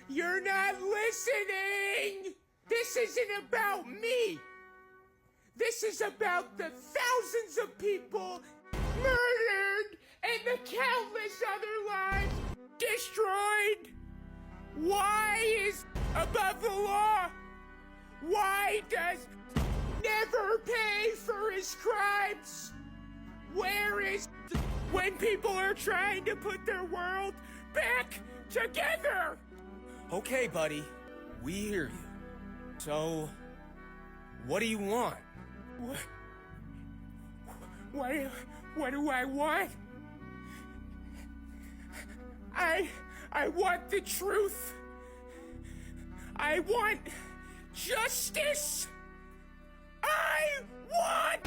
You're not listening! This isn't about me! This is about the thousands of people murdered and the countless other lives destroyed! Why is above the law? Why does never pay for his crimes? Where is when people are trying to put their world back together? Okay, buddy, we hear you. So, what do you want? What do I want? I want the truth. I want justice. I want